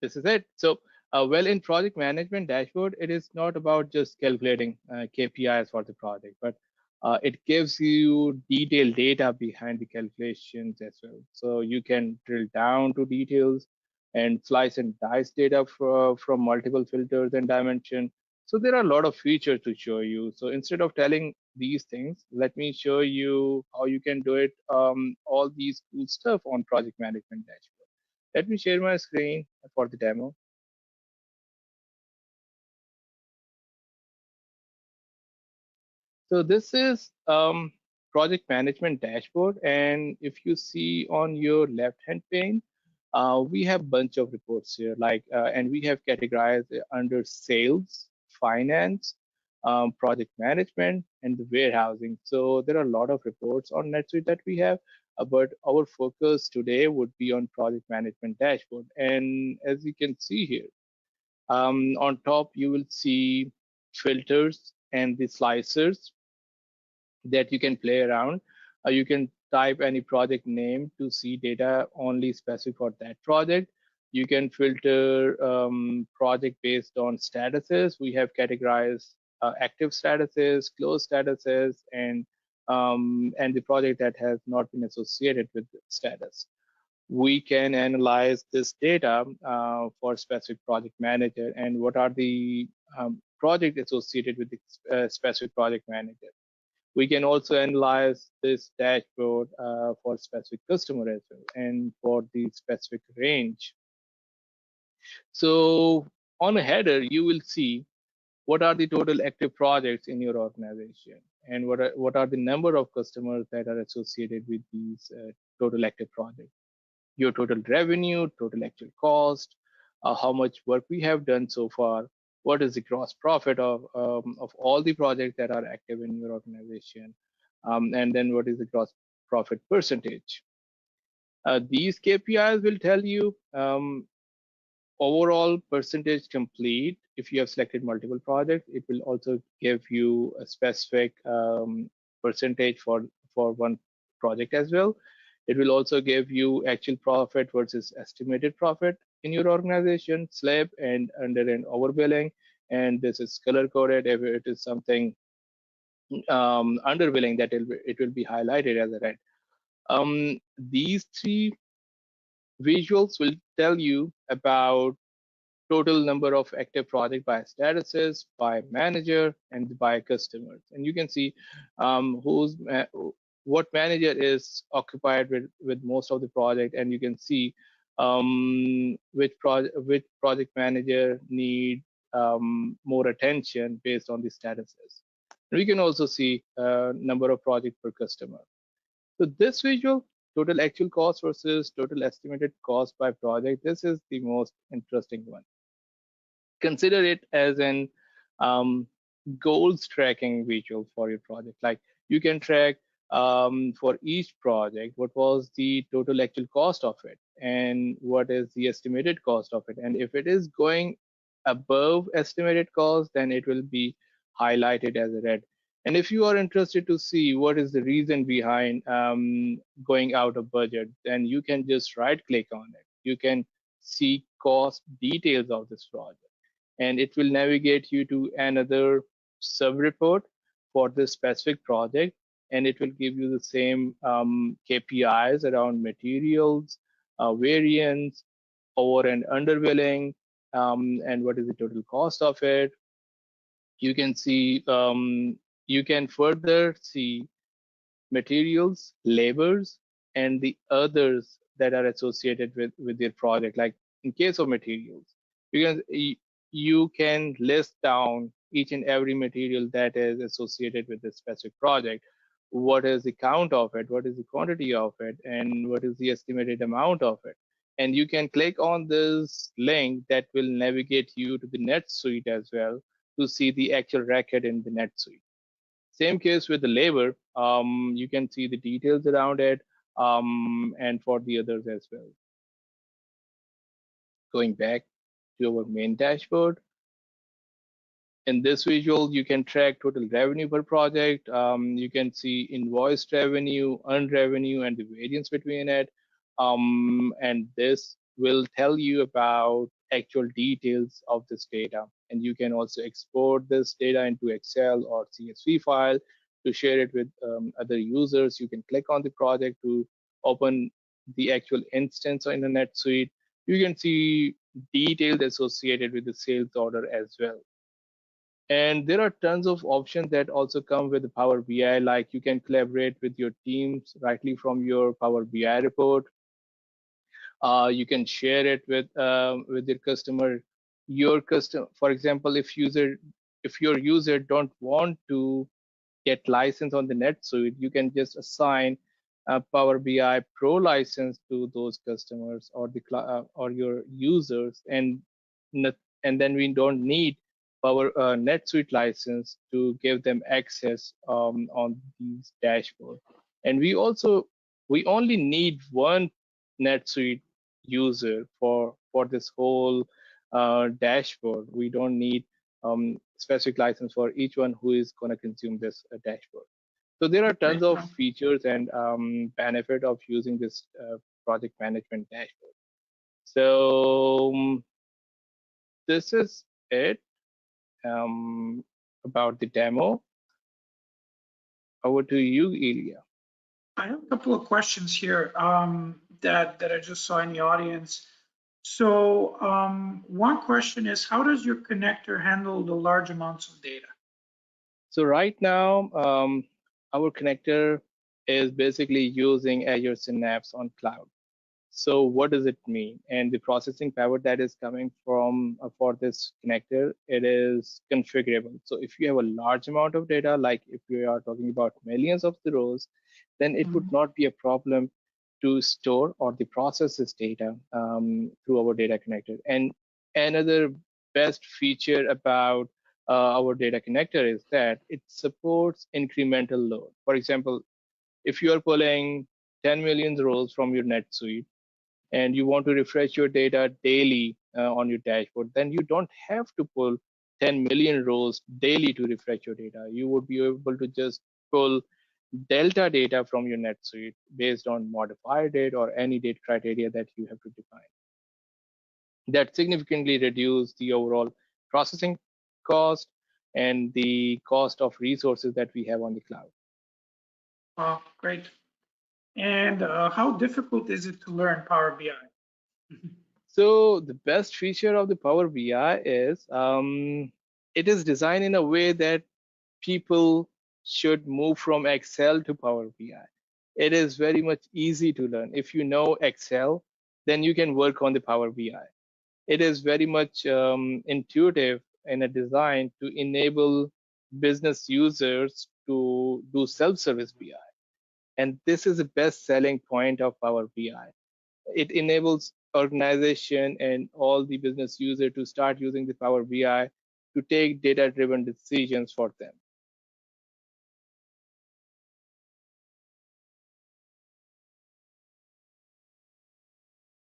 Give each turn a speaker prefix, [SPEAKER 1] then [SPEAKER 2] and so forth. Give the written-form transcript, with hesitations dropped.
[SPEAKER 1] this is it. So, well, in project management dashboard, it is not about just calculating KPIs for the project, but it gives you detailed data behind the calculations as well. So you can drill down to details and slice and dice data from multiple filters and dimension. So there are a lot of features to show you. So instead of telling these things, let me show you how you can do it. All these cool stuff on project management dashboard. Let me share my screen for the demo. So this is project management dashboard, and if you see on your left-hand pane, we have bunch of reports here, like, and we have categorized under sales, finance, project management, and the warehousing. So there are a lot of reports on NetSuite that we have, but our focus today would be on project management dashboard. And as you can see here, on top you will see filters and the slicers that you can play around. You can type any project name to see data only specific for that project. You can filter project based on statuses. We have categorized active statuses, closed statuses, and the project that has not been associated with the status. We can analyze this data for specific project manager and what are the project associated with the specific project manager. We can also analyze this dashboard for specific customer as well and for the specific range. So on a header, you will see what are the total active projects in your organization and what are the number of customers that are associated with these total active projects, your total revenue, total actual cost, how much work we have done so far, what is the gross profit of all the projects that are active in your organization, and then what is the gross profit percentage. These KPIs will tell you overall percentage complete. If you have selected multiple projects, it will also give you a specific percentage for one project as well. It will also give you actual profit versus estimated profit in your organization, slip and under and overbilling. And this is color coded. If it is something underbilling, that it will be highlighted as a red. These three visuals will tell you about total number of active project by statuses, by manager, and by customers. And you can see what manager is occupied with most of the project, and you can see which project manager need more attention based on the statuses. And we can also see number of project per customer. So this visual, total actual cost versus total estimated cost by project, this is the most interesting one. Consider it as an goals tracking visual for your project. Like you can track for each project what was the total actual cost of it and what is the estimated cost of it. And if it is going above estimated cost, then it will be highlighted as a red. And if you are interested to see what is the reason behind going out of budget, then you can just right click on it. You can see cost details of this project, and it will navigate you to another sub report for this specific project, and it will give you the same KPIs around materials, variance, over and under billing, and what is the total cost of it. You can see, you can further see materials, labors, and the others that are associated with your project. Like in case of materials, you can list down each and every material that is associated with this specific project. What is the count of it? What is the quantity of it? And what is the estimated amount of it? And you can click on this link that will navigate you to the NetSuite as well to see the actual record in the NetSuite. Same case with the labor. You can see the details around it, and for the others as well. Going back to our main dashboard. In this visual, you can track total revenue per project. You can see invoiced revenue, earned revenue, and the variance between it. And this will tell you about actual details of this data. And you can also export this data into Excel or CSV file to share it with other users. You can click on the project to open the actual instance in the NetSuite. You can see details associated with the sales order as well. And there are tons of options that also come with the Power BI, like you can collaborate with your teams directly from your Power BI report. You can share it with your customer. For example, if your user don't want to get license on the NetSuite, you can just assign a Power BI Pro license to those customers or or your users, and then we don't need Power NetSuite license to give them access on these dashboards. And we only need one NetSuite user for this whole dashboard. We don't need specific license for each one who is going to consume this dashboard. So there are tons of features and benefit of using this project management dashboard. So this is it about the demo. Over to you, Ilya.
[SPEAKER 2] I have a couple of questions here that I just saw in the audience. So one question is, how does your connector handle the large amounts of data?
[SPEAKER 1] So right now, our connector is basically using Azure Synapse on cloud. So what does it mean? And the processing power that is coming from for this connector, it is configurable. So if you have a large amount of data, like if we are talking about millions of the rows, then it would not be a problem to store or the process this data through our data connector. And another best feature about our data connector is that it supports incremental load. For example, if you are pulling 10 million rows from your NetSuite and you want to refresh your data daily on your dashboard, then you don't have to pull 10 million rows daily to refresh your data. You would be able to just pull delta data from your NetSuite based on modified date or any date criteria that you have to define. That significantly reduce the overall processing cost and the cost of resources that we have on the cloud.
[SPEAKER 2] Oh, great. And how difficult is it to learn Power BI?
[SPEAKER 1] So the best feature of the Power BI is it is designed in a way that people should move from Excel to Power BI. It is very much easy to learn. If you know Excel, then you can work on the Power BI. It is very much intuitive in a design to enable business users to do self-service BI. And this is the best selling point of Power BI. It enables organization and all the business user to start using the Power BI to take data-driven decisions for them.